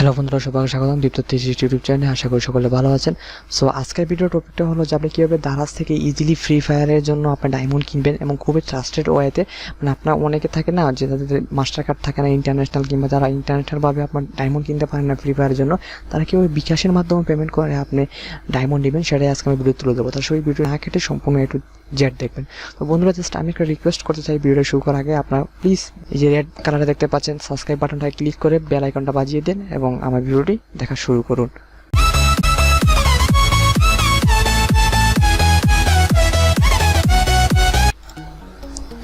Hello বন্ধুরা, সবাইকে স্বাগতম DeeptoTech ইউটিউব চ্যানেলে। আশা করি সকলে ভালো আছেন। সো আজকের ভিডিও টপিকটা হলো যে আপনি কীভাবে দারাজ থেকে ইজিলি ফ্রি ফায়ারের জন্য আপনার ডায়মন্ড কিনবেন এবং খুবই ট্রাস্টেড ওয়েতে। মানে আপনার অনেকে থাকে না যে তাদের মাস্টার কার্ড থাকে না ইন্টারন্যাশনাল, কিংবা যারা ইন্টারন্যাশনালভাবে আপনার ডায়মন্ড কিনতে পারেন না ফ্রি ফায়ারের জন্য, তারা কীভাবে বিকাশের মাধ্যমে পেমেন্ট করে আপনি ডায়মন্ড নেবেন, সেটাই আজকে আমি ভিডিও তুলে দেবো। তার সেই ভিডিও না কেটে সম্পূর্ণ একটু জেড দেখবেন। তো বন্ধুরা, জাস্ট আমি একটা রিকোয়েস্ট করতে চাই, ভিডিওটা শুরু করার আগে আপনারা প্লিজ এই যে রেড কালারে দেখতে পাচ্ছেন সাবস্ক্রাইব বাটনটায় ক্লিক করে বেল আইকনটা বাজিয়ে দেন এবং আমার ভিডিওটি দেখা শুরু করুন।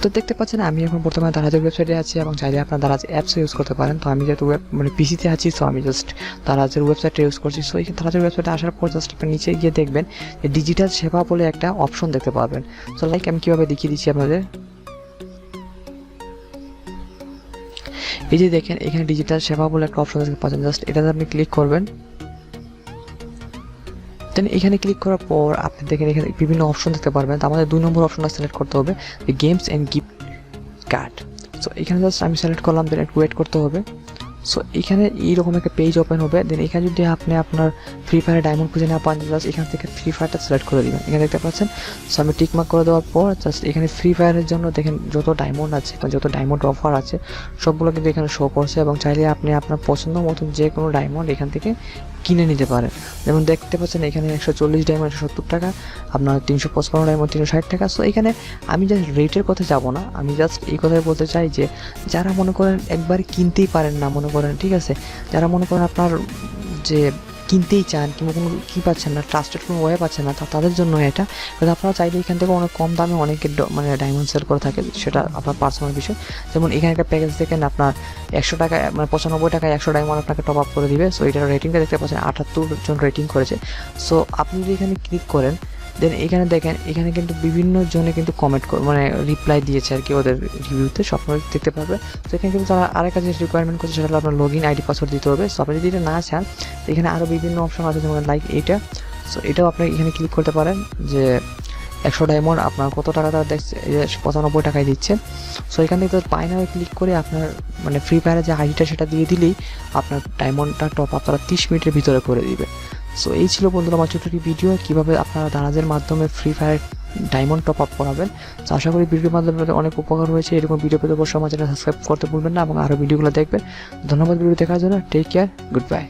তো দেখতে পাচ্ছেন আমি এখন বর্তমানে দারাজের ওয়েবসাইটে আছি এবং চাইলে আপনার দারাজ অ্যাপস ইউজ করতে পারেন। তো আমি যেহেতু পিসিতে আছি, সো আমি জাস্ট দারাজের ওয়েবসাইটটা ইউজ করছি। সো এই দারাজের ওয়েবসাইটে আসার পর জাস্ট আপনি নিচে গিয়ে দেখবেন যে ডিজিটাল সেবা বলে একটা অপশন দেখতে পাবেন। সো লাইক আমি কীভাবে দেখিয়ে দিচ্ছি আপনাদের। এই যে দেখেন এখানে ডিজিটাল সেবা বলে একটা অপশন দেখতে পাচ্ছেন, জাস্ট এটাতে আপনি ক্লিক করবেন। দেন এখানে ক্লিক করার পর আপনি দেখেন এখানে বিভিন্ন অপশন দেখতে পারবেন। তো আমাদের 2 নম্বর অপশনটা সিলেক্ট করতে হবে, games and gift card. So এখানে জাস্ট আমি সিলেক্ট করলাম, দেন একটু ওয়েট করতে হবে। সো এখানে এইরকম একটা পেজ ওপেন হবে। দেন এখানে যদি আপনি আপনার ফ্রি ফায়ার ডায়মন্ড খুঁজে না পান, জাস্ট এখান থেকে ফ্রি ফায়ারটা সিলেক্ট করে দিবেন। এখানে দেখতে পাচ্ছেন। সো আমি টিকমার্ক করে দেওয়ার পর জাস্ট এখানে ফ্রি ফায়ারের জন্য দেখেন যত ডায়মন্ড আছে বা যত ডায়মন্ড অফার আছে সবগুলো কিন্তু এখানে শো করছে, এবং চাইলে আপনি আপনার পছন্দ মতন যে কোনো ডায়মন্ড এখান থেকে কিনে নিতে পারেন। যেমন দেখতে পাচ্ছেন এখানে 140 ডায়মন্ড 170 টাকা, আপনার 355 ডায়মন্ড 360 টাকা। সো এখানে আমি জাস্ট রেটের কথা যাব না, আমি জাস্ট এই কথাই বলতে চাই যে যারা মনে করেন একবার কিনতেই পারেন না, মনে করেন ঠিক আছে, যারা মনে করেন আপনার যে কিনতেই চান কিংবা কোনো কী পাচ্ছেন না, ট্রাস্টেড কোনো ওয়ে পাচ্ছেন না, তাদের জন্য এটা। কিন্তু আপনারা চাইলে এখান থেকে অনেক কম দামে অনেকে মানে ডায়মন্ড সেল করে থাকে, সেটা আপনার পার্সোনাল বিষয়। যেমন এখানে একটা প্যাকেজ দেখেন আপনার 100 টাকা মানে 95 টাকায় 100 ডায়মন্ড আপনাকে টপ আপ করে দিবে। সো এটার রেটিংটা দেখতে পাচ্ছেন 78 জন রেটিং করেছে। সো আপনি যদি এখানে ক্লিক করেন, দেন এখানে দেখেন এখানে কিন্তু বিভিন্ন জনে কিন্তু কমেন্ট মানে রিপ্লাই দিয়েছে আর কি ওদের রিভিউতে, সব দেখতে পাবে। তো এখানে কিন্তু তারা আরেকটা জিনিস রিকোয়ারমেন্ট করছে, সেটা হলো আপনার লগ ইন আইডি পাসওয়ার্ড দিতে হবে। সো আপনি যদি এটা না চান, এখানে আরও বিভিন্ন অপশন আছে, যেমন লাইক এইটা। সো এটাও আপনি এখানে ক্লিক করতে পারেন যে 100 ডায়মন্ড আপনার কত টাকা তারা দেখছে, 95 টাকায় দিচ্ছে। সো এখান থেকে পাই নাও ক্লিক করে আপনার মানে ফ্রি ফায়ারের যে আইডিটা সেটা দিয়ে দিলেই আপনার ডায়মন্ডটা টপ আপ তারা 30 মিনিটের ভিতরে করে দিবে। সো এই ছিল বন্ধুরা আমার ছোট্ট একটি ভিডিও, কীভাবে আপনারা দারাজের মাধ্যমে free fire diamond top up করাবেন। তো আশা করি ভিডিওর মাধ্যমে অনেক উপকার হয়েছে। এরকম ভিডিও পেতে অবশ্যই আমার চ্যানেল সাবস্ক্রাইব করতে ভুলবেন না এবং আরও ভিডিওগুলো দেখবেন। ধন্যবাদ ভিডিও দেখার জন্য। Take care, good by.